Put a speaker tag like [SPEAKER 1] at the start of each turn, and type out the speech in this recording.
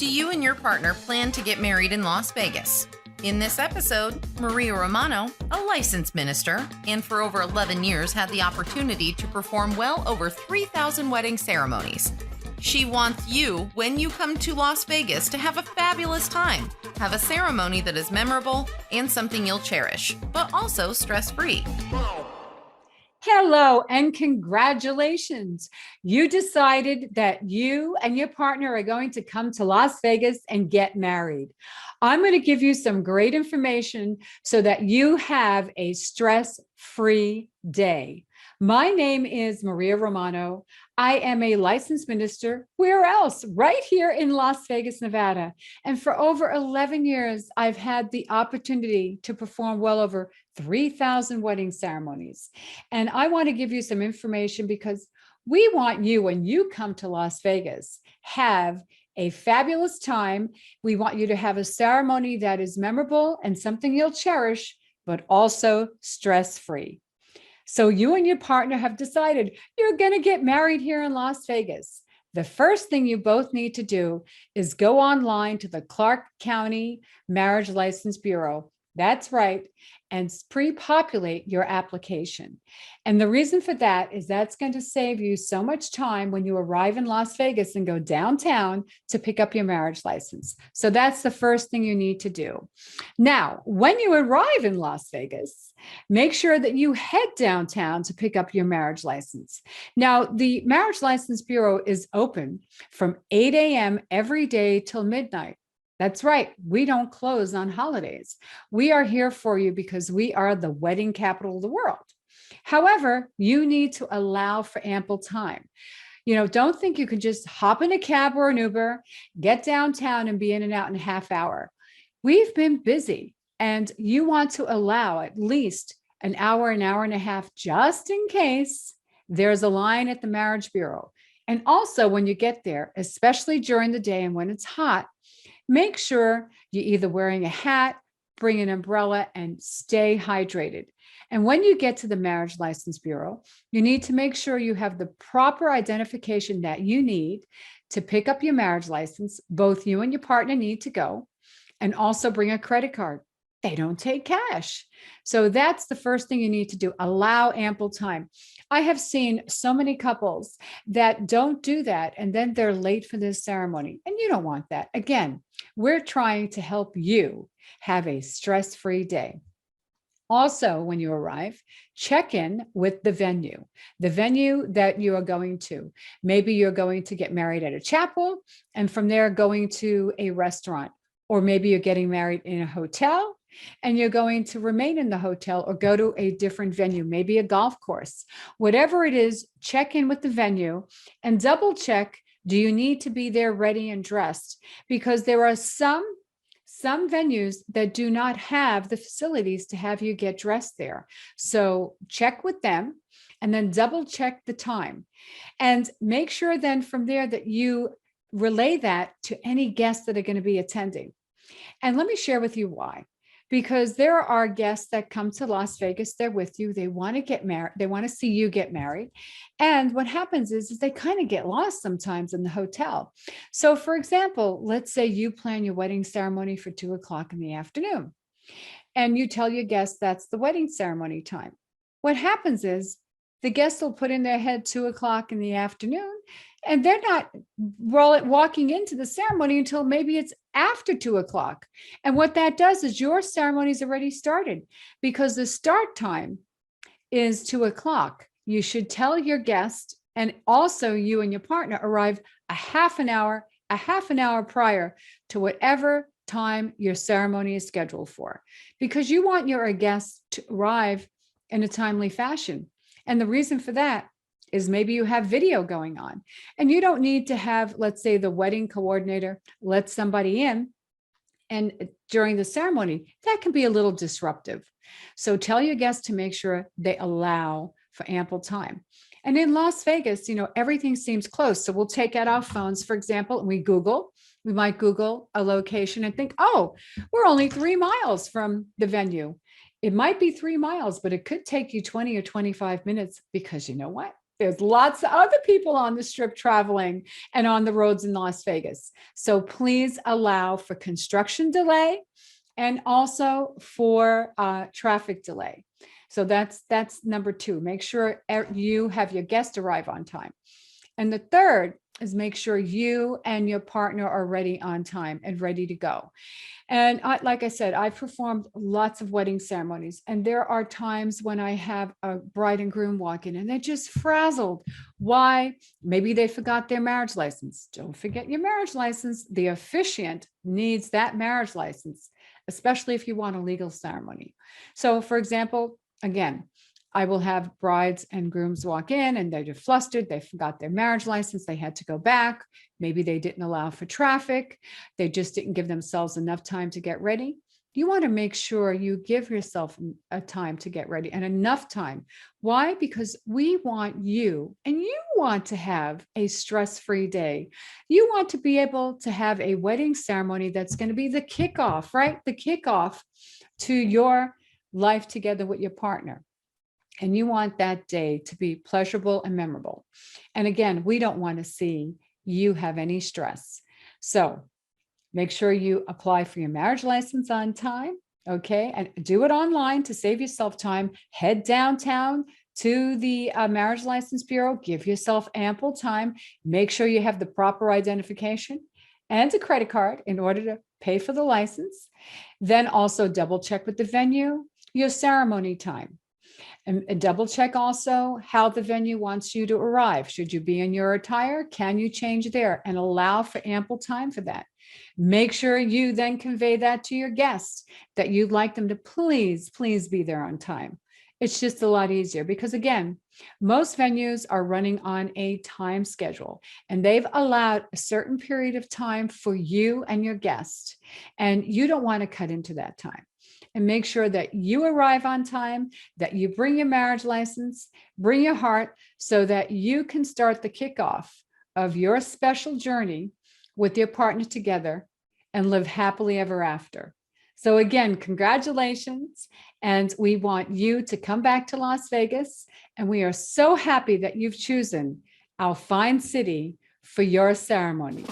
[SPEAKER 1] Do you and your partner plan to get married in Las Vegas? In this episode, Maria Romano, a licensed minister, and for over 11 years had the opportunity to perform well over 3,000 wedding ceremonies. She wants you, when you come to Las Vegas, to have a fabulous time, have a ceremony that is memorable and something you'll cherish, but also stress-free.
[SPEAKER 2] Hello and congratulations. You decided that you and your partner are going to come to Las Vegas and get married. I'm going to give you some great information so that you have a stress-free day. My name is Maria Romano. I am a licensed minister. Where else? Right here in Las Vegas, Nevada. And for over 11 years, I've had the opportunity to perform well over 3,000 wedding ceremonies. And I want to give you some information because we want you, when you come to Las Vegas, have a fabulous time. We want you to have a ceremony that is memorable and something you'll cherish, but also stress-free. So you and your partner have decided you're going to get married here in Las Vegas. The first thing you both need to do is go online to the Clark County Marriage License Bureau. That's right. And pre-populate your application. And the reason for that is that's going to save you so much time when you arrive in Las Vegas and go downtown to pick up your marriage license. So that's the first thing you need to do. Now, when you arrive in Las Vegas, make sure that you head downtown to pick up your marriage license. Now, the Marriage License Bureau is open from 8 a.m. every day till midnight. That's right. We don't close on holidays. We are here for you because we are the wedding capital of the world. However, you need to allow for ample time. Don't think you can just hop in a cab or an Uber, get downtown and be in and out in a half hour. We've been busy and you want to allow at least an hour and a half, just in case there's a line at the Marriage Bureau. And also when you get there, especially during the day and when it's hot, make sure you're either wearing a hat, bring an umbrella, and stay hydrated. And when you get to the Marriage License Bureau, you need to make sure you have the proper identification that you need to pick up your marriage license. Both you and your partner need to go, and also bring a credit card. They don't take cash. So that's the first thing you need to do. Allow ample time. I have seen so many couples that don't do that, and then they're late for this ceremony. And you don't want that. Again, we're trying to help you have a stress-free day. Also, when you arrive, check in with the venue that you are going to. Maybe you're going to get married at a chapel, and from there going to a restaurant. Or maybe you're getting married in a hotel, and you're going to remain in the hotel or go to a different venue, maybe a golf course. Whatever it is, check in with the venue and double check, do you need to be there ready and dressed? Because there are some venues that do not have the facilities to have you get dressed there. So check with them and then double check the time. And make sure then from there that you relay that to any guests that are going to be attending. And let me share with you why. Because there are guests that come to Las Vegas, they're with you, they want to get married, they want to see you get married. And what happens is they kind of get lost sometimes in the hotel. So for example, let's say you plan your wedding ceremony for 2 o'clock in the afternoon, and you tell your guests that's the wedding ceremony time. What happens is the guests will put in their head 2 o'clock in the afternoon, and they're not walking into the ceremony until maybe it's after 2 o'clock. And what that does is your ceremony's already started because the start time is 2 o'clock. You should tell your guest, and also you and your partner arrive a half an hour prior to whatever time your ceremony is scheduled for, because you want your guests to arrive in a timely fashion. And the reason for that is maybe you have video going on and you don't need to have, let's say, the wedding coordinator let somebody in and during the ceremony. That can be a little disruptive. So tell your guests to make sure they allow for ample time. And in Las Vegas, everything seems close. So we'll take out our phones, for example, and we might Google a location and think, oh, we're only 3 miles from the venue. It might be 3 miles, but it could take you 20 or 25 minutes because you know what? There's lots of other people on the strip traveling and on the roads in Las Vegas. So please allow for construction delay and also for traffic delay. So that's number 2. Make sure you have your guest arrive on time. And the third is make sure you and your partner are ready on time and ready to go. And like I said, I've performed lots of wedding ceremonies, and there are times when I have a bride and groom walk in and they're just frazzled. Why? Maybe they forgot their marriage license. Don't forget your marriage license. The officiant needs that marriage license, especially if you want a legal ceremony. So for example, again, I will have brides and grooms walk in and they're just flustered. They forgot their marriage license. They had to go back. Maybe they didn't allow for traffic. They just didn't give themselves enough time to get ready. You want to make sure you give yourself a time to get ready and enough time. Why? Because we want you, and you want to have a stress-free day. You want to be able to have a wedding ceremony that's going to be the kickoff, right? The kickoff to your life together with your partner. And you want that day to be pleasurable and memorable. And again, we don't want to see you have any stress. So make sure you apply for your marriage license on time, okay? And do it online to save yourself time. Head downtown to the Marriage License Bureau. Give yourself ample time. Make sure you have the proper identification and a credit card in order to pay for the license. Then also double check with the venue your ceremony time. And double check also how the venue wants you to arrive. Should you be in your attire? Can you change there? And allow for ample time for that. Make sure you then convey that to your guests, that you'd like them to please be there on time. It's just a lot easier because, again, most venues are running on a time schedule and they've allowed a certain period of time for you and your guest. And you don't want to cut into that time. And make sure that you arrive on time, that you bring your marriage license, bring your heart, so that you can start the kickoff of your special journey with your partner together and live happily ever after. So again, congratulations. And we want you to come back to Las Vegas. And we are so happy that you've chosen our fine city for your ceremony.